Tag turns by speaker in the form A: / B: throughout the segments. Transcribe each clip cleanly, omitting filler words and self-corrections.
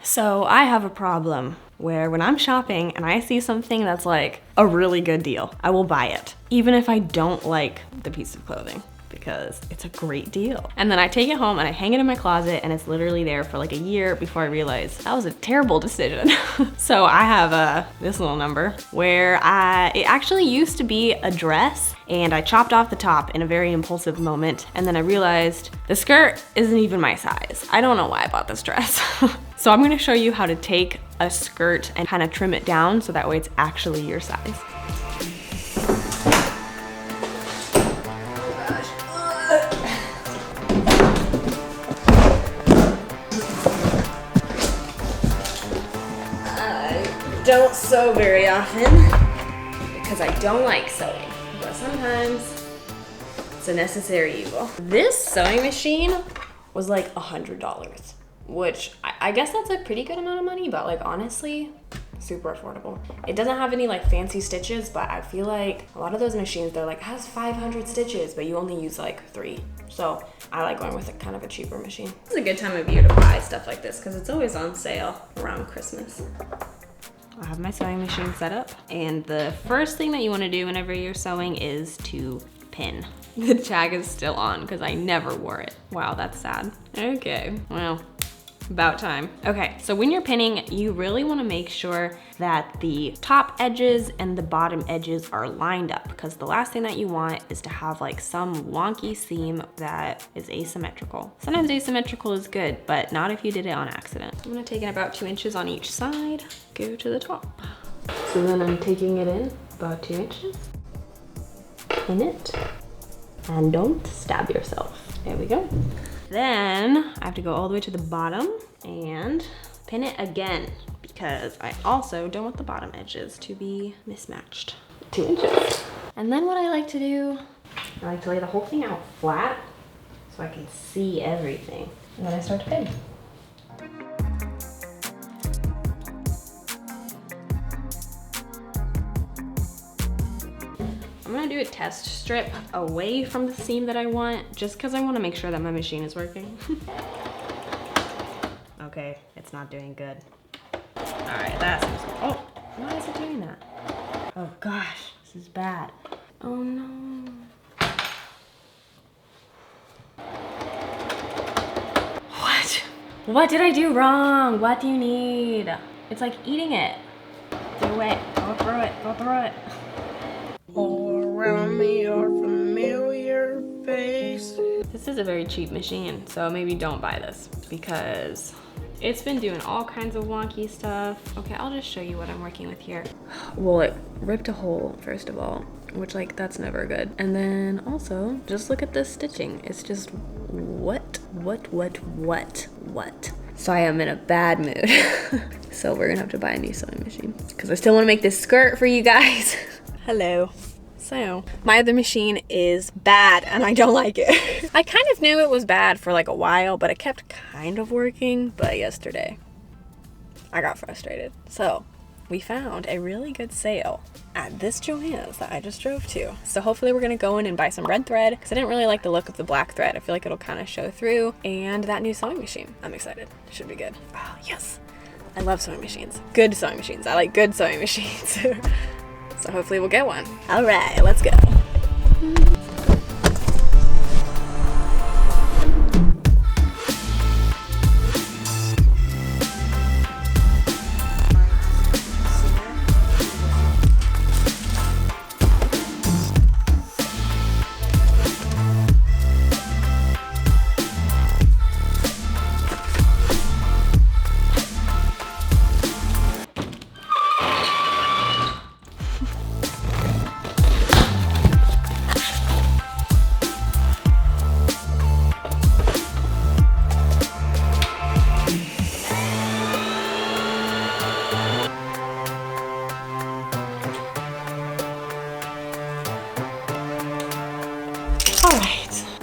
A: So I have a problem where when I'm shopping and I see something that's like a really good deal, I will buy it, even if I don't like the piece of clothing, because it's a great deal. And then I take it home and I hang it in my closet and it's literally there for like a year before I realize that was a terrible decision. So I have this little number where it actually used to be a dress and I chopped off the top in a very impulsive moment. And then I realized the skirt isn't even my size. I don't know why I bought this dress. So I'm gonna show you how to take a skirt and kind of trim it down so that way it's actually your size. Don't sew very often because I don't like sewing, but sometimes it's a necessary evil. This sewing machine was like $100, which I guess that's a pretty good amount of money, but like honestly, super affordable. It doesn't have any like fancy stitches, but I feel like a lot of those machines, they're like, has 500 stitches, but you only use like 3. So I like going with kind of a cheaper machine. It's a good time of year to buy stuff like this because it's always on sale around Christmas. I have my sewing machine set up, and the first thing that you want to do whenever you're sewing is to pin. The tag is still on because I never wore it. Wow, that's sad. Okay, well, about time. Okay, so when you're pinning, you really want to make sure that the top edges and the bottom edges are lined up, because the last thing that you want is to have like some wonky seam that is asymmetrical. Sometimes asymmetrical is good, but not if you did it on accident. I'm gonna take in about 2 inches on each side, go to the top. So then I'm taking it in about 2 inches, pin it, and don't stab yourself. There we go. Then I have to go all the way to the bottom and pin it again, because I also don't want the bottom edges to be mismatched. 2 inches. And then what I like to do, I like to lay the whole thing out flat so I can see everything. And then I start to pin. I'm gonna do a test strip away from the seam that I want, just because I want to make sure that my machine is working. Okay, it's not doing good. All right, that's, oh, why is it doing that? Oh gosh, this is bad. Oh no. What did I do wrong? What do you need? It's like eating it. Do it, go through it, go through it.
B: All around me are familiar faces.
A: This is a very cheap machine, so maybe don't buy this because it's been doing all kinds of wonky stuff. Okay, I'll just show you what I'm working with here. Well, it ripped a hole, first of all, which like, that's never good. And then also, just look at this stitching. It's just, what? So I am in a bad mood. So we're gonna have to buy a new sewing machine because I still wanna make this skirt for you guys. Hello. So my other machine is bad and I don't like it. I kind of knew it was bad for like a while, but it kept kind of working. But yesterday I got frustrated. So we found a really good sale at this Joann's that I just drove to. So hopefully we're gonna go in and buy some red thread because I didn't really like the look of the black thread. I feel like it'll kind of show through. And that new sewing machine. I'm excited. It should be good. Oh, yes. I love sewing machines. Good sewing machines. I like good sewing machines. So hopefully we'll get one. All right, let's go.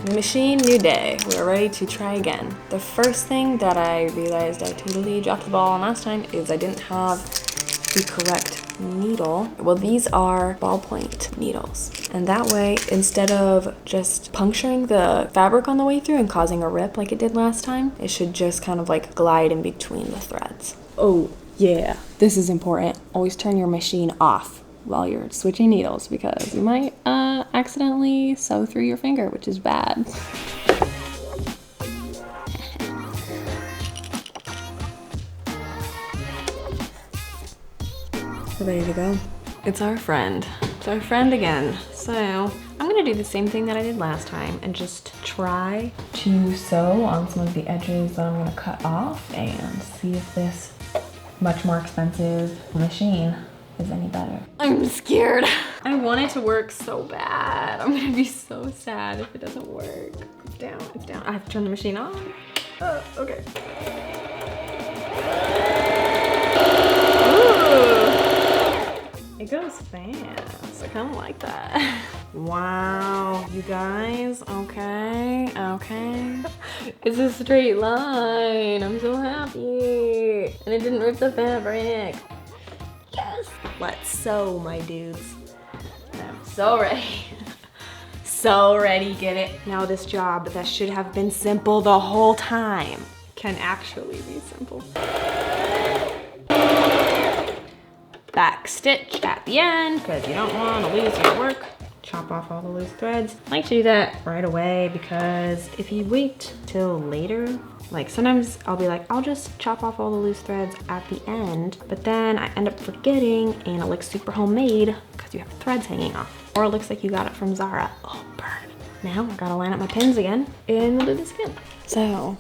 A: New machine, new day. We're ready to try again. The first thing that I realized I totally dropped the ball on last time is I didn't have the correct needle. Well, these are ballpoint needles. And that way, instead of just puncturing the fabric on the way through and causing a rip like it did last time, it should just kind of like glide in between the threads. Oh, yeah. This is important. Always turn your machine off while you're switching needles because you might accidentally sew through your finger, which is bad. We're ready to go. It's our friend. It's our friend again. So I'm gonna do the same thing that I did last time and just try to sew on some of the edges that I'm gonna cut off and see if this much more expensive machine is any better. I'm scared. I want it to work so bad. I'm gonna be so sad if it doesn't work. It's down, it's down. I have to turn the machine on. Okay. It goes fast. I kind of like that. Wow, you guys, okay. It's a straight line. I'm so happy. And it didn't rip the fabric. Yes. Let's sew, my dudes. I'm so ready. So ready, get it? Now this job that should have been simple the whole time can actually be simple. Back stitch at the end because you don't want to lose your work. Chop off all the loose threads. I like to do that right away because if you wait till later, like sometimes I'll be like, I'll just chop off all the loose threads at the end, but then I end up forgetting and it looks super homemade because you have threads hanging off. Or it looks like you got it from Zara. Oh, burn. Now I gotta line up my pins again and we'll do this again. So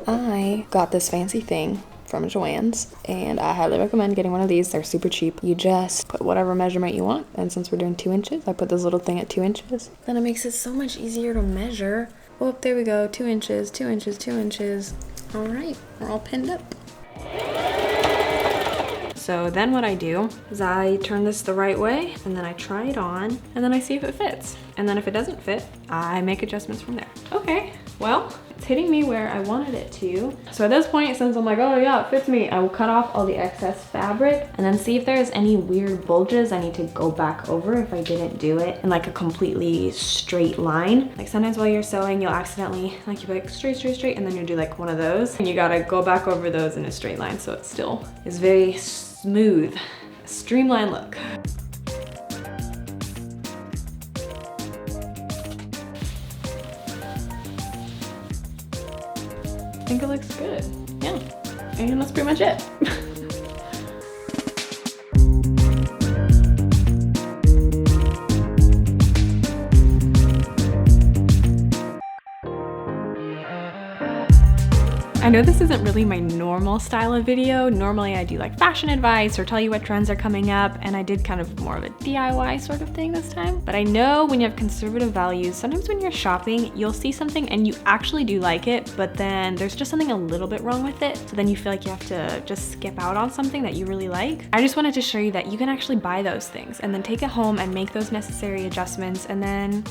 A: I got this fancy thing from Joann's and I highly recommend getting one of these. They're super cheap. You just put whatever measurement you want, and since we're doing 2 inches, I put this little thing at 2 inches. Then it makes it so much easier to measure. Oh, there we go. 2 inches, 2 inches, 2 inches. All right, we're all pinned up. So then what I do is I turn this the right way and then I try it on and then I see if it fits. And then if it doesn't fit, I make adjustments from there. Okay, well, it's hitting me where I wanted it to. So at this point, since I'm like, oh yeah, it fits me, I will cut off all the excess fabric and then see if there's any weird bulges I need to go back over if I didn't do it in like a completely straight line. Like sometimes while you're sewing, you'll accidentally, like you'll be like straight, straight, straight, and then you'll do like one of those and you gotta go back over those in a straight line so it still is very smooth, streamlined look. I think it looks good. Yeah, and that's pretty much it. I know this isn't really my normal style of video. Normally I do like fashion advice or tell you what trends are coming up, and I did kind of more of a DIY sort of thing this time. But I know when you have conservative values, sometimes when you're shopping, you'll see something and you actually do like it, but then there's just something a little bit wrong with it. So then you feel like you have to just skip out on something that you really like. I just wanted to show you that you can actually buy those things and then take it home and make those necessary adjustments, and then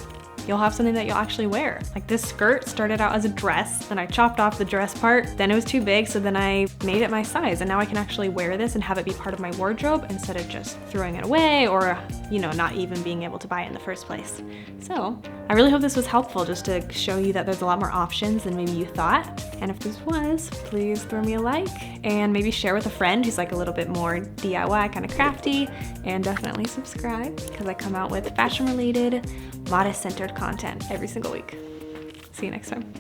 A: you'll have something that you'll actually wear. Like this skirt started out as a dress, then I chopped off the dress part, then it was too big, so then I made it my size, and now I can actually wear this and have it be part of my wardrobe instead of just throwing it away or, you know, not even being able to buy it in the first place. So I really hope this was helpful just to show you that there's a lot more options than maybe you thought. And if this was, please throw me a like and maybe share with a friend who's like a little bit more DIY, kind of crafty, and definitely subscribe because I come out with fashion related, modest centered content every single week. See you next time.